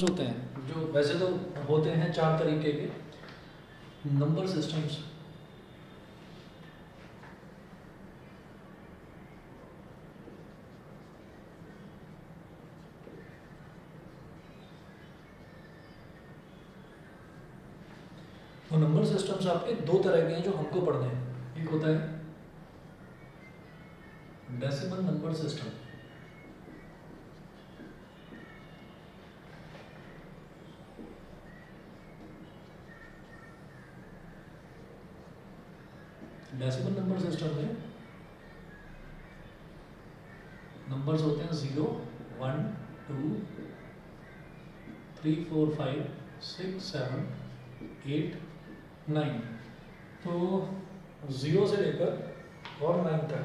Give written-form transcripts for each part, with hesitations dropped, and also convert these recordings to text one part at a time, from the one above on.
होते हैं जो वैसे तो होते हैं चार तरीके के नंबर सिस्टम्स। वो नंबर सिस्टम्स आपके दो तरह के हैं जो हमको पढ़ने हैं। एक होता है decimal number system, decimal number system में नंबर्स होते हैं 0, 1, 2, 3, 4, 5, 6, 7, 8, 9। तो 0 से लेकर और 9 तक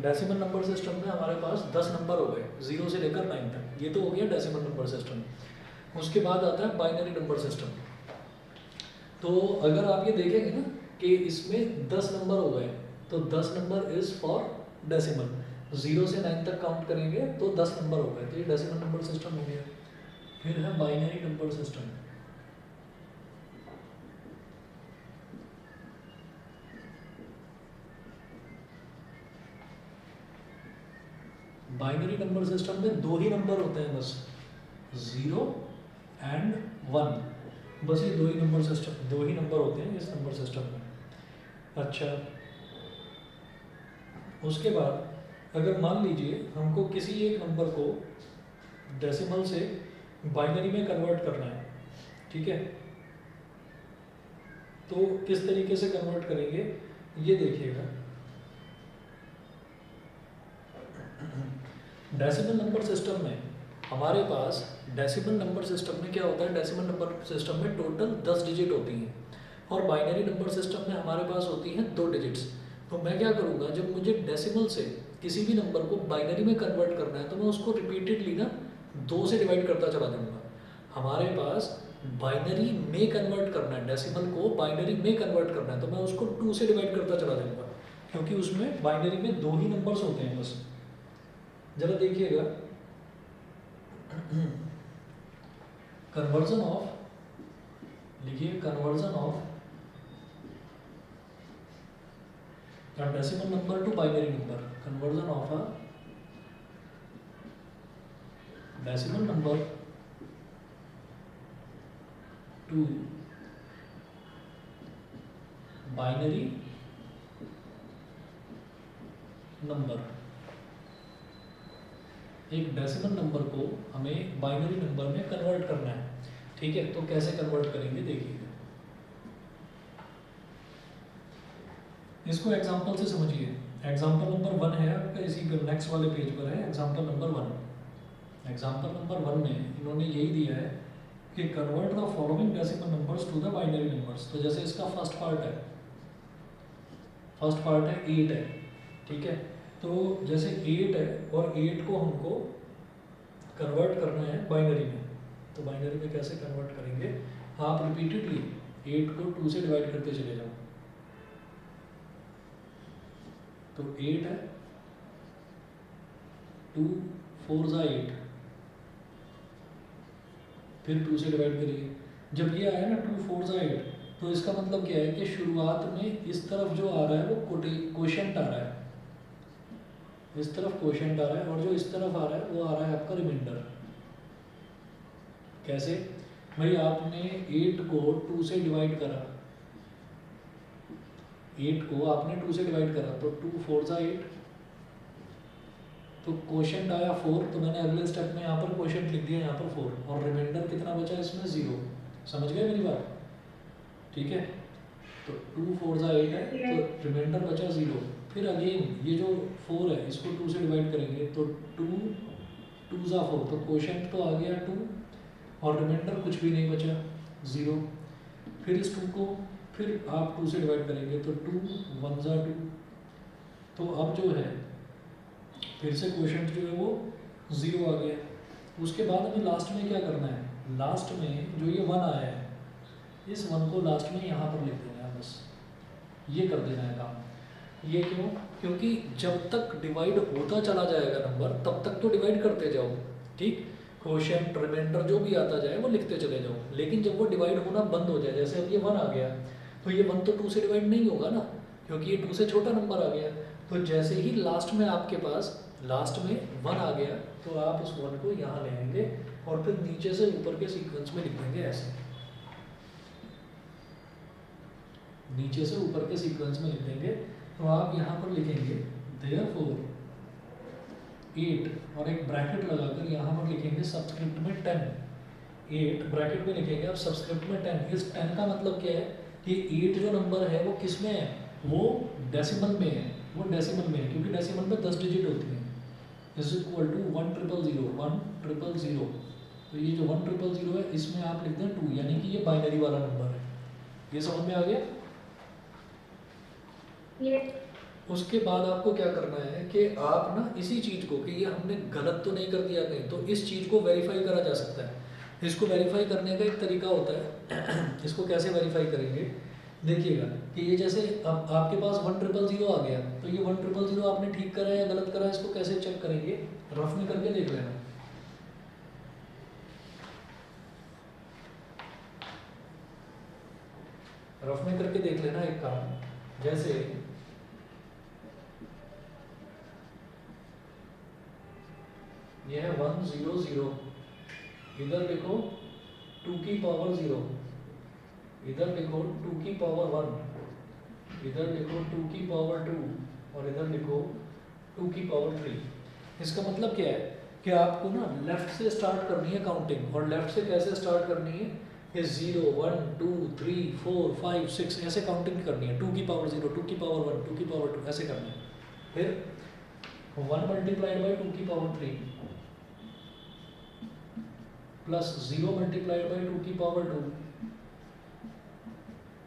डेसिमल नंबर सिस्टम में हमारे पास 10 नंबर हो गए 0 से लेकर 9 तक। ये तो हो गया डेसिमल नंबर सिस्टम। उसके बाद आता है बाइनरी नंबर सिस्टम। तो अगर आप ये देखेंगे ना कि इसमें 10 नंबर हो गए तो 10 नंबर इज फॉर डेसिमल। 0 से 9 तक काउंट करेंगे तो 10 नंबर हो गए, तो ये डेसिमल नंबर सिस्टम हो गया। फिर है binary number system. Binary number system में दो ही नंबर होते हैं बस, 0 एंड 1। बस ये दो ही नंबर होते हैं इस नंबर सिस्टम में। अच्छा, उसके बाद अगर मान लीजिए हमको किसी एक नंबर को डेसिमल से बाइनरी में कन्वर्ट करना है, ठीक है, तो किस तरीके से कन्वर्ट करेंगे ये देखिएगा। डेसिमल नंबर सिस्टम में हमारे पास डेसिमल नंबर सिस्टम में क्या होता है, डेसिमल नंबर सिस्टम में टोटल 10 डिजिट होती हैं और बाइनरी नंबर सिस्टम में हमारे पास होती हैं 2 डिजिट्स। तो मैं क्या करूँगा, जब मुझे डेसिमल से किसी भी नंबर को बाइनरी में कन्वर्ट करना है तो मैं उसको रिपीटेडली ना 2 से डिवाइड करता चला जाऊँगा। हमारे पास बाइनरी में कन्वर्ट करना है, डेसिमल को बाइनरी में कन्वर्ट करना है तो मैं उसको 2 से डिवाइड करता चला जाऊँगा, क्योंकि उसमें बाइनरी में दो ही नंबर्स होते हैं बस। जरा देखिएगा, कन्वर्जन ऑफ, लिखिए conversion of a decimal number to binary number, conversion of a decimal number to binary number। एक डेसिमल नंबर को हमें बाइनरी नंबर में कन्वर्ट करना है, ठीक है। तो कैसे कन्वर्ट करेंगे देखिएगा, इसको एग्जांपल से समझिए। एग्जांपल नंबर 1 है आपका, इसी पर नेक्स्ट वाले पेज पर है एग्जांपल नंबर 1। एग्जांपल नंबर 1 में इन्होंने यही दिया है कि convert the following decimal numbers to the binary numbers. तो जैसे इसका फर्स्ट पार्ट है 8 है, ठीक है। तो जैसे 8 है और 8 को हमको कन्वर्ट करना है बाइनरी में, तो बाइनरी में कैसे कन्वर्ट करेंगे, आप रिपीटेडली 8 को 2 से डिवाइड करते चले जाओ। तो 8 है, 2 4 जा 8, फिर 2 से डिवाइड करिए। जब ये आया ना 2 4 जा 8, तो इसका मतलब क्या है कि शुरुआत में इस तरफ जो आ रहा है वो कोशेंट आ रहा है, इस तरफ कोशेंट आ रहा है, और जो इस तरफ आ रहा है वो आ रहा है आपका रिमाइंडर। कैसे भाई, आपने 8 को 2 से डिवाइड करा, 8 को आपने 2 से डिवाइड करा तो 2 4 जा 8, तो कोशेंट आया 4, तो मैंने अगले स्टेप में यहाँ पर कोशेंट लिख दिया, यहाँ पर 4, और रिमाइंडर कितना बचा इसमें 0। समझ गए मेरी बात, ठीक है। तो 2 4 जा 8 है तो रिमाइंडर बचा 0। फिर अगेन ये जो 4 है इसको 2 से डिवाइड करेंगे तो 2 2 जा 4, तो कोशेंट तो आ गया 2 और रिमाइंडर कुछ भी नहीं बचा 0। फिर इस 2 को फिर आप 2 से डिवाइड करेंगे तो 2 1 जा 2, तो अब जो है फिर से क्वेश्चन जो है वो 0 आ गया। उसके बाद हमें लास्ट में क्या करना है, लास्ट में जो ये 1 आया है इस 1 को लास्ट में यहाँ पर लिख देना है, बस ये कर देना है काम। ये क्यों, क्योंकि जब तक डिवाइड होता चला जाएगा नंबर तब तक तो डिवाइड करते जाओ, ठीक। कोशेंट रिमाइंडर जो भी आता जाए वो लिखते चले जाओ, लेकिन जब वो डिवाइड होना बंद हो जाए, जैसे अब ये 1 आ गया तो ये 1 तो 2 से डिवाइड नहीं होगा ना, क्योंकि ये 2 से छोटा नंबर आ गया। तो जैसे ही लास्ट में आपके पास लास्ट में 1 आ गया तो आप उस 1 को यहाँ ले आएंगे और फिर नीचे से ऊपर के सीक्वेंस में लिख देंगे ऐसे, नीचे से ऊपर के सीक्वेंस में लिख देंगे। तो आप यहाँ पर लिखेंगे therefore 8 और एक ब्रैकेट लगाकर यहाँ पर लिखेंगे सबस्क्रिप्ट में 10। 8 ब्रैकेट में लिखेंगे आप सबस्क्रिप्ट में 10। इस 10 का मतलब क्या है कि 8 जो नंबर है वो किस में है, वो डेसिमल में है, वो डेसिमल में है क्योंकि डेसिमल में 10 डिजिट होती हैं। इज इक्वल टू 1000 तो ये जो 1000 है इसमें आप लिख दें 2, यानी कि ये बाइनरी वाला नंबर है। ये समझ में आ गया? उसके बाद आपको क्या करना है कि आप ना इसी चीज़ को, कि ये हमने गलत तो नहीं कर दिया कहीं, तो इस चीज़ को वेरीफाई करा जा सकता है। इसको वेरीफाई करने का एक तरीका होता है। इसको कैसे वेरीफाई करेंगे, देखिएगा कि ये जैसे अब आपके पास 1000 आ गया तो ये 1000 आपने ठीक करा या गलत करा, इसको कैसे चेक करेंगे, रफ में करके देख लेना। रफ में करके देख लेना एक काम, जैसे ये है 100, इधर लिखो 2 की पावर 0, इधर लिखो 2 की पावर 1, इधर लिखो 2 की पावर 2 और इधर लिखो 2 की पावर 3। इसका मतलब क्या है कि आपको ना लेफ्ट से स्टार्ट करनी है काउंटिंग, और लेफ्ट से कैसे स्टार्ट करनी है, ये 0 1 2 3 4 5 6 ऐसे काउंटिंग करनी है। 2 की पावर 0, 2 की पावर 1, 2 की पावर 2 ऐसे करना है। फिर 1 मल्टीप्लाइड बाई 2 की पावर 3 प्लस 0 मल्टीप्लाइड बाई 2 की पावर 2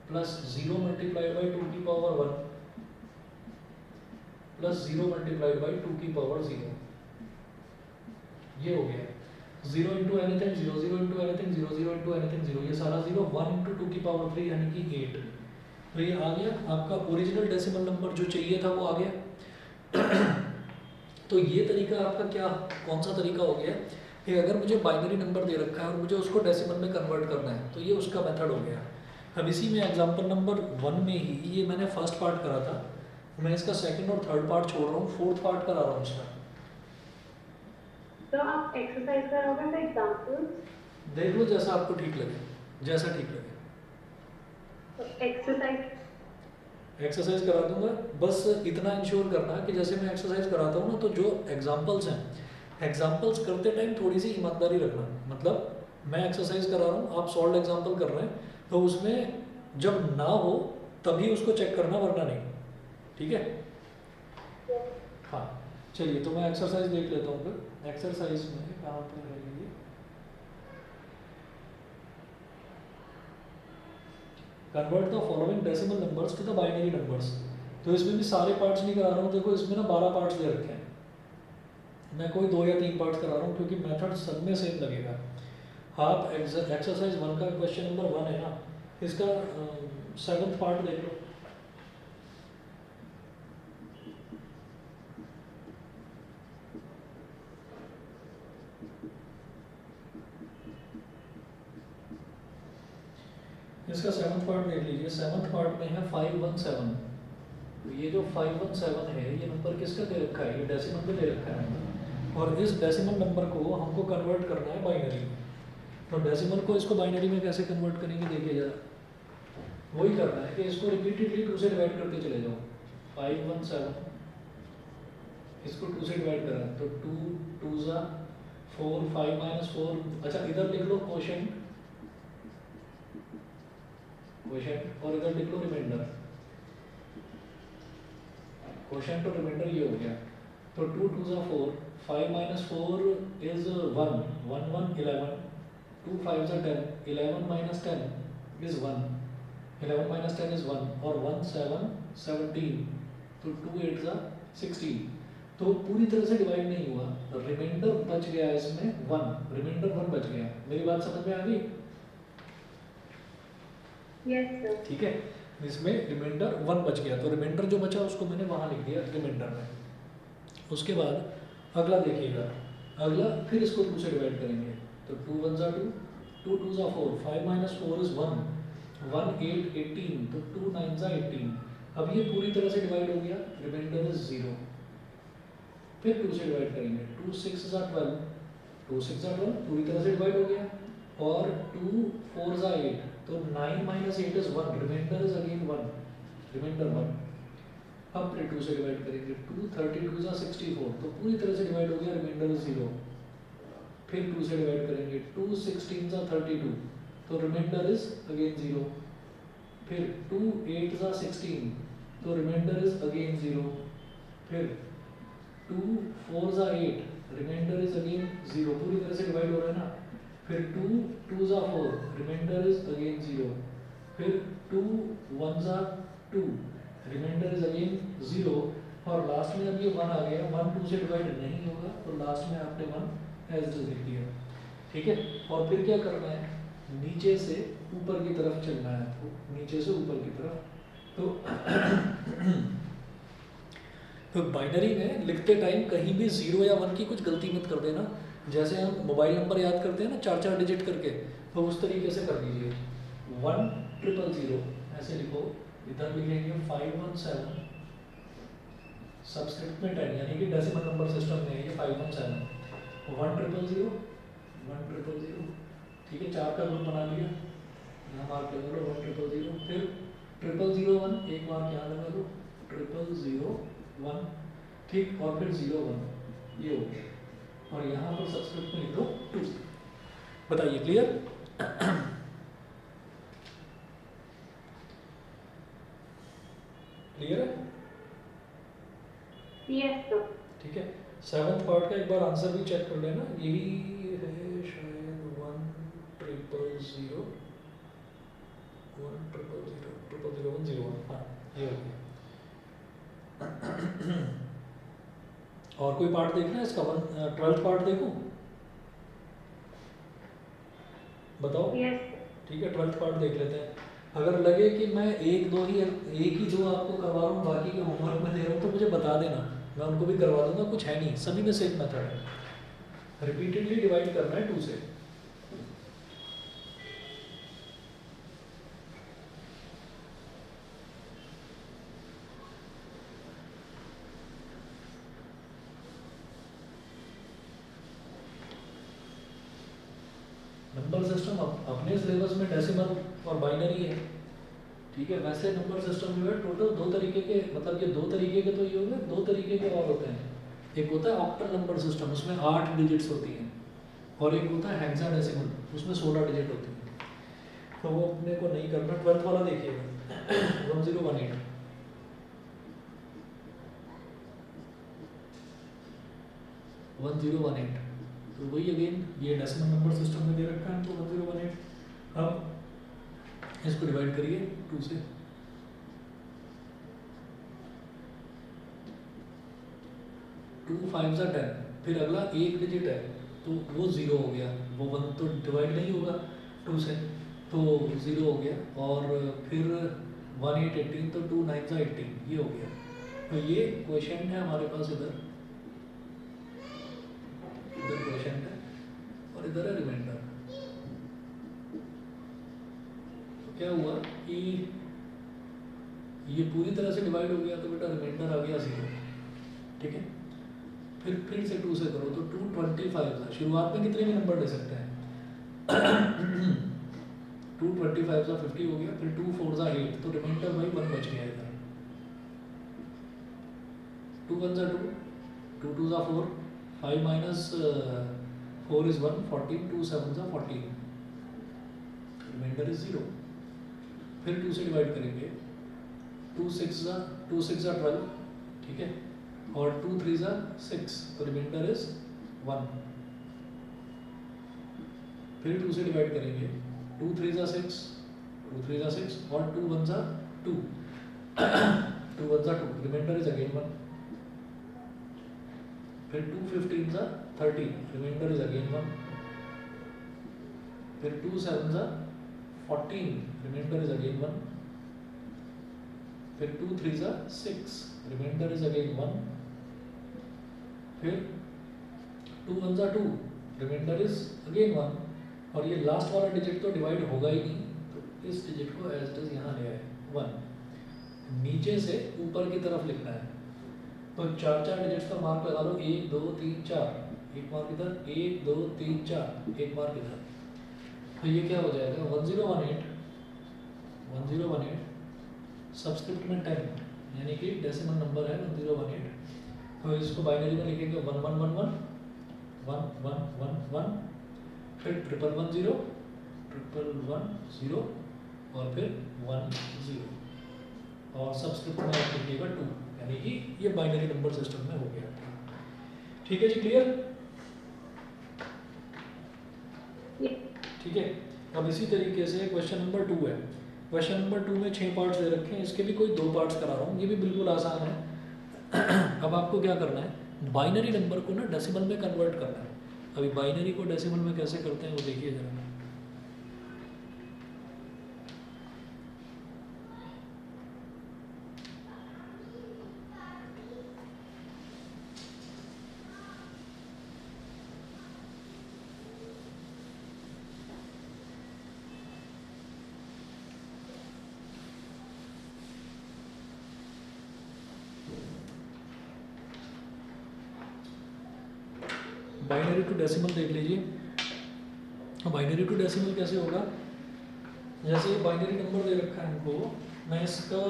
प्लस 0 मल्टीप्लाइड बाई 2 की पावर 1 प्लस 0 मल्टीप्लाइड बाई 2 की पावर 0। ये हो गया 0 into anything 0, 0 into anything 0, 0 into anything 0, ये सारा 0। 1 इंटू 2 की पावर 3 यानी कि 8। तो ये आ गया आपका ओरिजिनल डेसिमल नंबर जो चाहिए था वो आ गया। तो ये तरीका आपका क्या, कौन सा तरीका हो गया कि अगर मुझे बाइनरी नंबर दे रखा है और मुझे उसको डेसिमल में कन्वर्ट करना है तो ये उसका मेथड हो गया। अब इसी में एग्जांपल नंबर 1 में ही, ये मैंने फर्स्ट पार्ट करा था, मैं इसका सेकंड और थर्ड पार्ट छोड़ रहा हूँ, फोर्थ पार्ट करा रहा हूँ इसका। तो आप एक्सरसाइज करोगे तो एग्जांपल देख लो जैसा आपको ठीक लगे, जैसा ठीक लगे। तो एक्सरसाइज करा दूंगा, बस इतना इंश्योर करना कि जैसे मैं एक्सरसाइज कराता हूँ ना, तो जो एग्जांपल्स हैं, एग्जांपल्स करते टाइम थोड़ी सी ईमानदारी रखना। मतलब मैं एक्सरसाइज करा रहा हूँ, आप सॉल्व एग्जांपल कर रहे हैं, तो उसमें जब ना हो तभी उसको चेक करना, वरना नहीं। ठीक है? हाँ चलिए, तो मैं एक्सरसाइज देख लेता हूँ फिर। एक्सरसाइज में कहाँ पर है ये, convert the following decimal numbers to the binary numbers. तो इसमें भी सारे पार्ट्स नहीं करा रहा हूँ, देखो इसमें ना 12 पार्ट्स दे रखे हैं, मैं कोई 2 या 3 पार्ट्स करा रहा हूँ क्योंकि मेथड सब में सेम लगेगा। आप एक्सरसाइज 1 का क्वेश्चन नंबर 1 है ना, इसका 7th पार्ट देख लो। इसका 7th पार्ट देख लीजिए। 7th पार्ट में है 517। तो ये जो 517 है, ये नंबर किसका दे रखा है, ये डेसिमल में दे रखा है नंबर, और इस डेसिमल नंबर को हमको कन्वर्ट करना है बाइनरी में। तो डेसिमल को इसको बाइनरी में कैसे कन्वर्ट करेंगे, देखिए जरा। वही करना है कि इसको रिपीटेडली 2 से डिवाइड करते चले जाओ। 517 इसको 2 से डिवाइड करा तो 2 2 जा 4, 5 माइनस 4। अच्छा इधर लिख लो क्वोशिएंट, और इधर लिख लो रिमाइंडर। क्वोशिएंट और रिमाइंडर ये हो गया। तो 2 2 जा 4, 5 माइनस 4 इज 1, 1 1 11, 2 5 जा 10, 11 माइनस 10 इज 1, 11 माइनस 10 इज 1, और 1 7 17, तो 2 8 जा 16। तो पूरी तरह से डिवाइड नहीं हुआ, रिमाइंडर बच गया इसमें 1, रिमाइंडर 1 बच गया। मेरी बात समझ में आ गई? Yes sir. ठीक है, इसमें रिमाइंडर 1 बच गया, तो रिमाइंडर जो बचा उसको मैंने वहाँ लिख दिया रिमाइंडर में। उसके बाद अगला देखिएगा, अगला फिर इसको 2 से डिवाइड करेंगे, तो 2 1 जा 2, 2 2 जा 4, 5 माइनस 4 इज 1, 1 8 18, तो 2 9 जा 18। अब ये पूरी तरह से डिवाइड हो गया, रिमाइंडर इज 0। फिर 2 से डिवाइड करेंगे, 2 6 जा 12, 2 6 जा 12 पूरी तरह से डिवाइड हो गया, और 2 4 जा 8, तो 9 minus 8 is 1, remainder is again 1, remainder 1। अब फिर 2 से डिवाइड करेंगे, 2 32 जा 64, तो पूरी तरह से डिवाइड हो गया, रिमाइंडर इज 0। फिर 2 से डिवाइड करेंगे, 2 16 जा 32, तो रिमाइंडर इज अगेन 0। फिर 2 8 जा 16, तो रिमाइंडर इज अगेन 0। फिर 2 4 जा 8, रिमाइंडर इज अगेन 0, पूरी तरह से डिवाइड हो रहा है ना। फिर 2 2 जा 4, रिमाइंडर इज अगेन 0। फिर 2 1 जा 2, रिमाइंडर इज अगेन 0। और लास्ट में अब ये 1 आ गया, 1 2 से डिवाइड नहीं होगा, तो लास्ट में आपने 1 एज इट इज लिख दिया, ठीक है। और फिर क्या करना है, नीचे से ऊपर की तरफ चलना है आपको, नीचे से ऊपर की तरफ। तो बाइनरी में लिखते टाइम कहीं भी 0 या 1 की कुछ गलती मत कर देना। जैसे हम मोबाइल नंबर याद करते हैं ना 4 डिजिट करके, तो उस तरीके से कर दीजिए। 1 0 0 ऐसे लिखो, इधर लिखेंगे 517, सबस्क्रिप्ट में 10, यानी कि डेसिमल नंबर सिस्टम में ये 517, 1 0 0 1 0 0, ठीक है। 4 का ग्रुप बना लिया, यहाँ मार्क लगा लो 1 0 0। फिर 0 0 1, एक मार्क यहाँ लगा लो, 0 0 1, ठीक। और फिर 0 1, ये हो गया। और यहाँ पर सबस्क्रिप्ट में लिख दो 2। बताइए, क्लियर? क्लियर है? Yes sir. ठीक है। 7th पार्ट का एक बार आंसर भी चेक कर लेना, यही है शायद 1 0 0 1 0 0 0 0 1 0 1, हाँ ये हो गया। और कोई पार्ट देखना है इसका? 12th पार्ट देखूं? बताओ। यस। ठीक है, 12th पार्ट देख लेते हैं। अगर लगे कि मैं एक ही दो आपको करवा रहा हूँ, बाकी के होमवर्क में दे रहा हूँ, तो मुझे बता देना, मैं उनको भी करवा दूंगा, कुछ है नहीं, सभी में सेम मेथड है। रिपीटेडली डिवाइड करना है 2 से। नंबर सिस्टम अपने सिलेबस में डेसिमल और बाइनरी है, ठीक है। वैसे नंबर सिस्टम जो है टोटल 2 तरीके के, मतलब ये 2 तरीके के तो ये हो गए, 2 तरीके के और होते हैं। एक होता है ऑक्टल नंबर सिस्टम, उसमें 8 डिजिट्स होती हैं, और एक होता है हेक्साडेसिमल, उसमें 16 डिजिट होती हैं। तो वो अपने को नहीं करना। 12th वाला देखिएगा 1018, तो वही अगेन ये डेसिमल नंबर सिस्टम में दे रखा है तो 1018। अब इसको डिवाइड करिए 2 से। 2 5 जा 10, फिर अगला एक डिजिट है तो वो 0 हो गया, वो 1 तो डिवाइड नहीं होगा 2 से, तो 0 हो गया। और फिर 1 8 18, तो 2 9 जा 18, ये हो गया। तो ये क्वेश्चन है हमारे पास, इधर क्वेश्चन है और इधर है रिमाइंडर। तो क्या हुआ कि ये पूरी तरह से डिवाइड हो गया, तो बेटा रिमाइंडर आ गया 0, ठीक है। फिर से 2 से करो, तो 225 था। शुरुआत में कितने भी नंबर ले सकते हैं। 225 था 50 हो गया, फिर 2 4 जा 8, तो रिमाइंडर भाई 1 बच गया इधर। 2 1 जा 2, 2 2 जा 4, 5 माइनस 4 इज 1, 14, 2 7 जा 14, रिमाइंडर इज 0। फिर 2 से डिवाइड करेंगे, 2 6 जा 12, ठीक है। और 2 3 जा 6, तो रिमाइंडर इज 1। फिर 2 से डिवाइड करेंगे, 2 3 जा 6, 2 3 जा 6, और 2 1 जा 2, 2 1 जा 2, रिमाइंडर इज अगेन 1। फिर 2 15 जा 30, रिमाइंडर इज अगेन 1। फिर 2 7 जा 14, रिमाइंडर इज अगेन 1। फिर 2 3 जा 6, रिमाइंडर इज अगेन 1। फिर 2 1 जा 2, रिमाइंडर इज अगेन 1, और ये लास्ट वाला डिजिट तो डिवाइड होगा ही नहीं, तो इस डिजिट को एज इट इज यहाँ ले आए 1, नीचे से ऊपर की तरफ लिखना है। तो चार चार डिजिट्स का मार्क लगा लो, 1 2 3 4, एक मार्क इधर, 1 2 3 4, एक मार्क इधर। तो ये क्या हो जाएगा 1018 1018 सबस्क्रिप्ट में 10, यानी कि डेसिमल नंबर है 1018। तो इसको बाइनरी में लिखेंगे 1111 1111, फिर 1110 1110 और फिर 10, और सबस्क्रिप्ट में आप लिखिएगा 2, यानी कि ये बाइनरी नंबर सिस्टम में हो गया। ठीक है जी, क्लियर? ठीक है। अब इसी तरीके से क्वेश्चन नंबर 2 है। क्वेश्चन नंबर 2 में 6 पार्ट्स दे रखे हैं, इसके भी कोई 2 पार्ट्स करा रहा हूँ, ये भी बिल्कुल आसान है। अब आपको क्या करना है, बाइनरी नंबर को ना डेसिमल में कन्वर्ट करना है। अभी बाइनरी को डेसिमल में कैसे करते हैं वो देखिए जरा। बाइनरी टू डेसिमल देख लीजिए। बाइनरी टू डेसिमल कैसे होगा, जैसे ये बाइनरी नंबर दे रखा है हमको, मैं इसका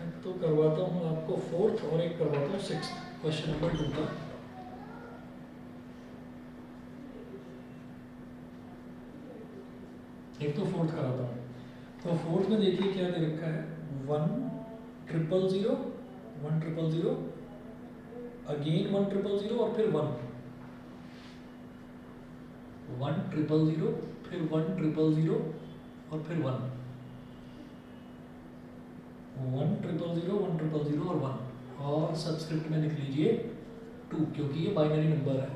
एक तो करवाता हूँ आपको 4th और एक करवाता हूँ 6th, क्वेश्चन नंबर 2 का। एक तो 4th कराता हूँ। तो 4th में देखिए क्या दे रखा है, 1 0 0 1 0 0, अगेन 1 0 0 और फिर 1 1 0 0, फिर 1 0 0 और फिर 1 1 0 0 1 0 0 और 1, और सबस्क्रिप्ट में लिख लीजिए 2, क्योंकि ये बाइनरी नंबर है।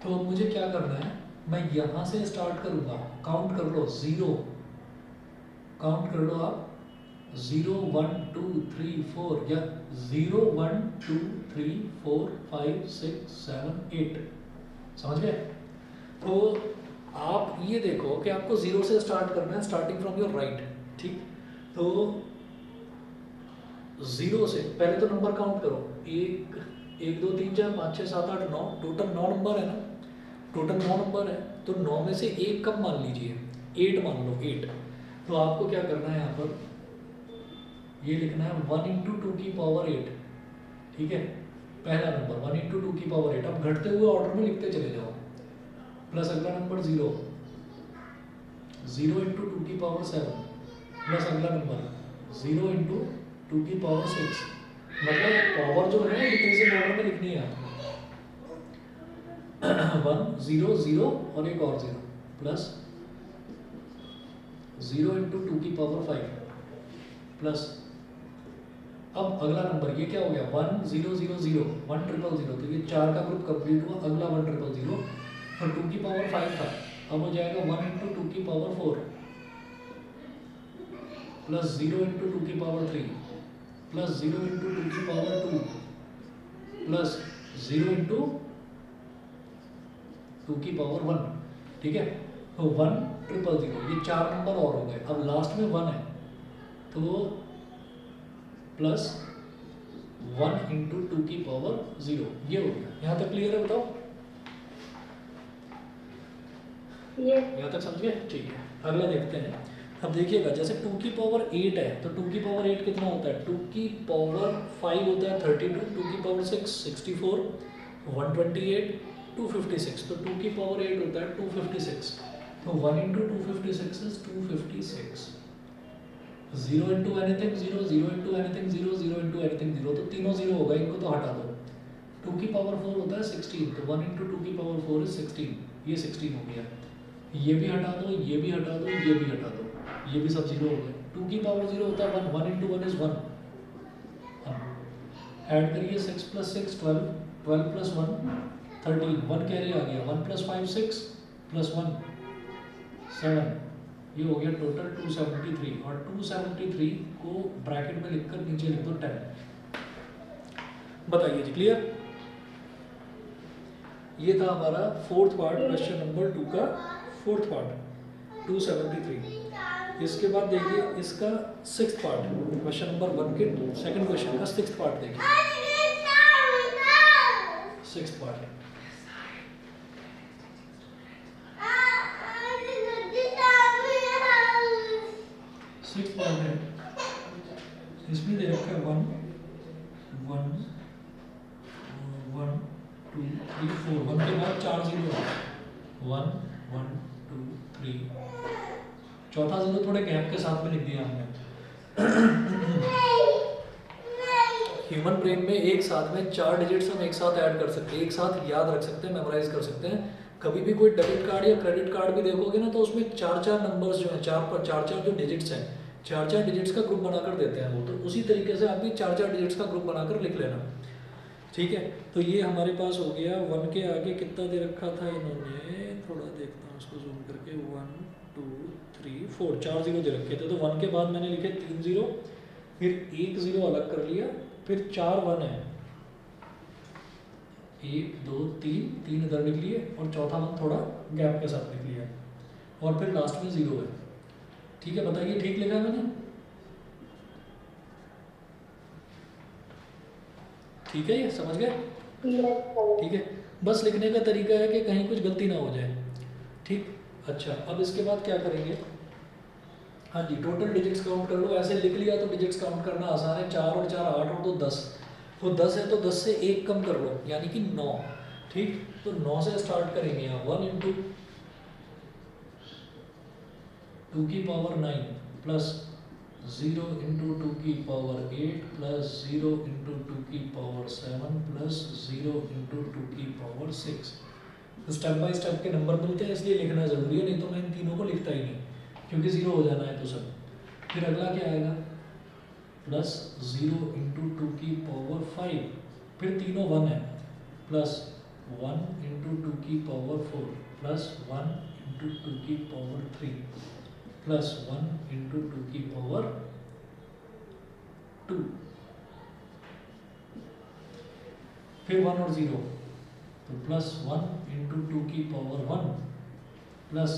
तो अब मुझे क्या करना है, मैं यहाँ से स्टार्ट करूँगा, काउंट कर लो 0, काउंट कर लो आप 0 1 2 3 4, या 0 1 2 3 4 5 6 7 8, समझ गए? तो आप ये देखो कि आपको 0 से स्टार्ट करना है, स्टार्टिंग फ्रॉम योर राइट, ठीक? तो 0 से पहले तो नंबर काउंट करो, 1 1 2 3 4 5 6 7 8 9, टोटल 9 नंबर है ना, टोटल 9 नंबर है। तो 9 में से एक कब मान लीजिए, 8 मान लो, 8। तो आपको क्या करना है, यहाँ पर ये लिखना है 1 × 2 की पावर 8, ठीक है? पहला नंबर 1 × 2 की पावर 8, अब घटते हुए ऑर्डर में लिखते चले जाओ, प्लस अगला नंबर 0 0 × 2 की पावर 7, प्लस अगला नंबर 0 × 2 की पावर 6, मतलब पावर जो है डिक्रीजिंग ऑर्डर में लिखनी है आपको। 1 0 0 और एक और 0, प्लस 0 × 2 की पावर 5, प्लस अब अगला नंबर ये क्या हो गया, 1 0 0 0 1 0 0, तो ये 4 का ग्रुप कंप्लीट हुआ। अगला 1 0 0 और 2 की पावर 5 था, अब हो जाएगा 1 × 2 की पावर 4, प्लस 0 × 2 की पावर 3, प्लस 0 × 2 की पावर 2, प्लस 0 × 2 की पावर 1, ठीक है? तो 1 0 0, ये 4 नंबर और हो गए। अब लास्ट में 1 है, तो प्लस 1 × 2 की पावर 0, ये हो गया। यहाँ तक क्लियर है, बताओ? यहाँ तक समझ गए? ठीक है, अगला देखते हैं। अब देखिएगा, जैसे 2 की पावर 8 है, तो 2 की पावर 8 कितना होता है, 2 की पावर 5 होता है 32, 2 की पावर 6 64, 128 256, तो 2 की पावर 8 होता है 256, तो 1 × 256 इज 256। 0 × एनीथिंग 0, 0 × एनीथिंग 0, 0 × एनीथिंग 0, तो तीनों 0 होगा, इनको तो हटा दो। 2 की पावर 4 होता है 16, तो 1 × 2 की पावर 4 इज 16, ये 16 हो गया। ये भी हटा दो, ये भी हटा दो, ये भी हटा दो, ये भी सब 0 हो गए। 2 की पावर 0 होता है 1, 1 × 1 इज 1। ऐड करिए 6 + 6 12, 12 + 1 13, 1 कैरी आ गया, 1 + 5 6 + 1 7, ये हो गया टोटल 273, और 273 को ब्रैकेट में लिखकर नीचे लिख दो 10। बताइए जी, क्लियर? ये था हमारा फोर्थ पार्ट, क्वेश्चन नंबर 2 का फोर्थ पार्ट 273। इसके बाद देखिए इसका सिक्स्थ पार्ट, क्वेश्चन नंबर 1 के सेकंड क्वेश्चन का सिक्स्थ पार्ट देखिए। सिक्स्थ पार्ट सिक्स्थ पार्ट है, इसमें दे रखा है 1 1 1 2 3 4। 1 के बाद 4 जीरो, 1 1 2 3। चौथा जीरो थोड़े गैप के साथ में लिख दिया हमने। ह्यूमन ब्रेन में एक साथ में 4 डिजिट्स हम एक साथ ऐड कर सकते हैं, एक साथ याद रख सकते हैं, मेमोराइज कर सकते हैं। कभी भी कोई डेबिट कार्ड या क्रेडिट कार्ड भी देखोगे ना, तो उसमें 4 नंबर्स जो हैं, 4 जो डिजिट्स हैं, 4 डिजिट्स का ग्रुप बनाकर देते हैं वो। तो उसी तरीके से आप भी 4 डिजिट्स का ग्रुप बनाकर लिख लेना, ठीक है। तो ये हमारे पास हो गया। 1 के आगे कितना दे रखा था इन्होंने, थोड़ा देखता हूँ उसको जूम करके। 1 2 3 4 4 जीरो दे रखे थे, तो 1 के बाद मैंने लिखे 3 जीरो, फिर 1 जीरो अलग कर लिया, फिर 4 1 है, 1 2 3 इधर लिख लिए, और चौथा 1 थोड़ा गैप के साथ लिख लिया, और फिर लास्ट में 0 है। ठीक है, बताइए ठीक लिखा है मैंने? ठीक है, ये समझ गए? ठीक है, बस लिखने का तरीका है कि कहीं कुछ गलती ना हो जाए, ठीक। अच्छा, अब इसके बाद क्या करेंगे? हाँ जी, टोटल डिजिट्स काउंट कर लो। ऐसे लिख लिया तो डिजिट्स काउंट करना आसान है। 4 और 4 8 और 2 10। वो 10 है तो 10 से 1 कम कर लो, यानी कि 9, ठीक। तो 9 से स्टार्ट करेंगे यहाँ। 1 इंटू 2 की पावर 9 प्लस 0 इंटू 2 की पावर 8 प्लस 0 इंटू 2 की पावर 7 प्लस 0 इंटू 2 की पावर 6। तो स्टेप बाय स्टेप के नंबर मिलते हैं, इसलिए लिखना जरूरी है, नहीं तो मैं इन तीनों को लिखता ही नहीं, क्योंकि 0 हो जाना है तो सब। फिर अगला क्या आएगा? प्लस 0 इंटू 2 की पावर 5, फिर तीनों 1 है, प्लस 1 इंटू 2 की पावर 4 प्लस 1 इंटू 2 की पावर 3 प्लस 1 इंटू 2 की पावर 2, फिर 1 और 0, तो प्लस 1 इंटू 2 की पावर 1 प्लस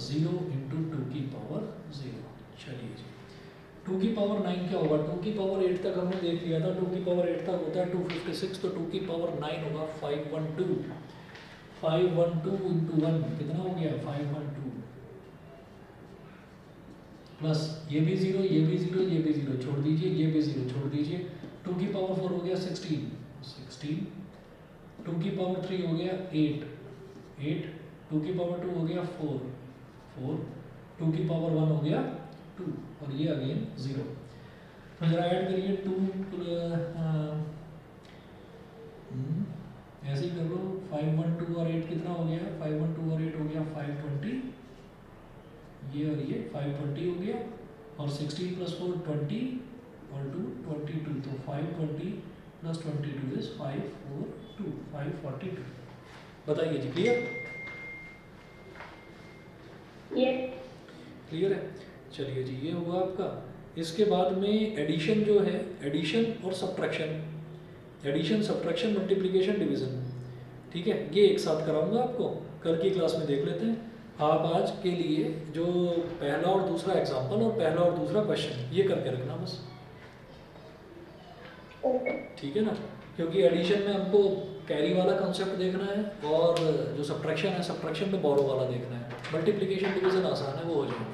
0 इंटू 2 की पावर 0। चलिए जी, 2 की पावर 9 क्या होगा? 2 की पावर 8 तक हमने देख लिया था। 2 की पावर 8 तक होता है 256, तो 2 की पावर 9 होगा 512। 512 इंटू 1 कितना हो गया? 512 प्लस ये भी 0, ये भी 0, ये भी 0 छोड़ दीजिए, ये भी 0 छोड़ दीजिए। 2 की पावर 4 हो गया 16। 2 की पावर 3 हो गया 8। 2 की पावर 2 हो गया 4। 2 की पावर 1 हो गया 2, और ये अगेन 0। तो जरा ऐड करिए 2 ऐसे ही कर लो। 512 और 8 कितना हो गया? 512 और 8 हो गया 520, ये और ये 520 हो गया, और 16 प्लस 4 20 और 2 22, तो 520 प्लस 22 इज 542, 542। बताइए जी, क्लियर? क्लियर है? चलिए जी, ये होगा आपका। इसके बाद में एडिशन जो है, एडिशन और subtraction, addition subtraction multiplication division, ठीक है, ये एक साथ कराऊंगा आपको, कल की क्लास में देख लेते हैं। आप आज के लिए जो पहला और दूसरा एग्जाम्पल और पहला और दूसरा क्वेश्चन ये करके रखना बस, ठीक है ना, क्योंकि एडिशन में हमको कैरी वाला कंसेप्ट देखना है, और जो सब्ट्रैक्शन है, सब्ट्रैक्शन में बोरो वाला देखना है। मल्टीप्लिकेशन डिवीजन आसान है, वो हो जाएगा,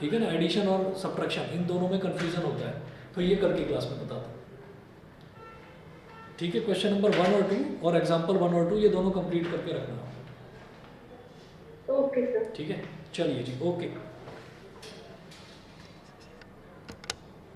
ठीक है ना। एडिशन और सब्ट्रैक्शन इन दोनों में कंफ्यूजन होता है, तो ये कल की क्लास में बताता हूँ, ठीक है। क्वेश्चन नंबर 1 और 2 और एग्जाम्पल 1 और 2 ये दोनों कंप्लीट करके रखना, ओके सर। ठीक है। चलिए जी, ओके।